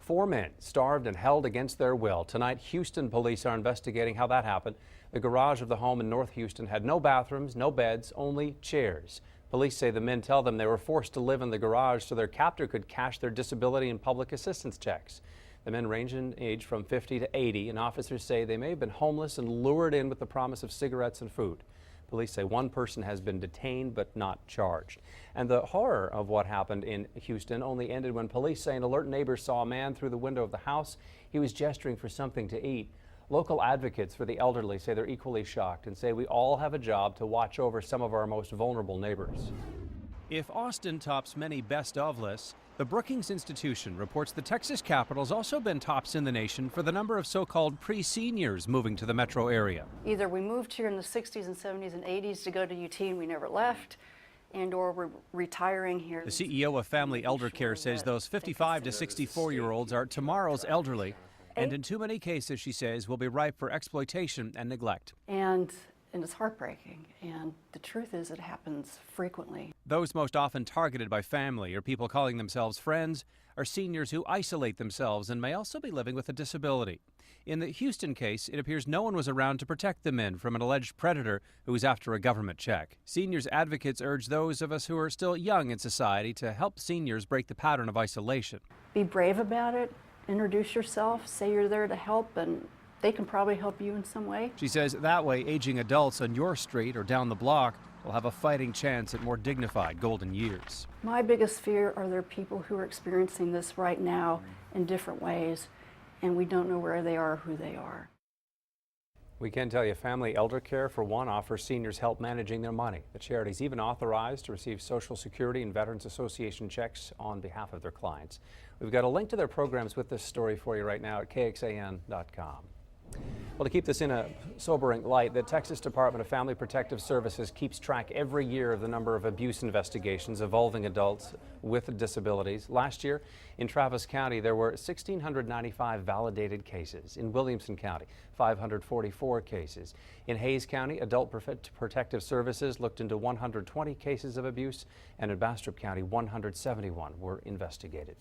4 men starved and held against their will. Tonight, Houston police are investigating how that happened. The garage of the home in North Houston had no bathrooms, no beds, only chairs. Police say the men tell them they were forced to live in the garage so their captor could cash their disability and public assistance checks. The men range in age from 50 to 80, and officers say they may have been homeless and lured in with the promise of cigarettes and food. Police say one person has been detained but not charged. And the horror of what happened in Houston only ended when police say an alert neighbor saw a man through the window of the house. He was gesturing for something to eat. Local advocates for the elderly say they're equally shocked and say we all have a job to watch over some of our most vulnerable neighbors. If Austin tops many best of lists, the Brookings Institution reports the Texas capital's also been tops in the nation for the number of so-called pre-seniors moving to the metro area. Either we moved here in the 60s and 70s and 80s to go to UT and we never left, and or we're retiring here. The CEO of Family Elder Care says those 55 to 64-year-olds are tomorrow's elderly, and in too many cases, she says, will be ripe for exploitation and neglect. And it's heartbreaking, and the truth is it happens frequently. Those most often targeted by family or people calling themselves friends are seniors who isolate themselves and may also be living with a disability. In the Houston case, it appears no one was around to protect the men from an alleged predator who was after a government check. Seniors advocates urge those of us who are still young in society to help seniors break the pattern of isolation. Be brave about it, introduce yourself, say you're there to help, and they can probably help you in some way. She says that way aging adults on your street or down the block will have a fighting chance at more dignified golden years. My biggest fear are there people who are experiencing this right now in different ways, and we don't know where they are or who they are. We can tell you Family Elder Care, for one, offers seniors help managing their money. The charity's even authorized to receive Social Security and Veterans Association checks on behalf of their clients. We've got a link to their programs with this story for you right now at kxan.com. Well, to keep this in a sobering light, the Texas Department of Family Protective Services keeps track every year of the number of abuse investigations involving adults with disabilities. Last year in Travis County, there were 1,695 validated cases. In Williamson County, 544 cases. In Hays County, Adult Protective Services looked into 120 cases of abuse, and in Bastrop County, 171 were investigated.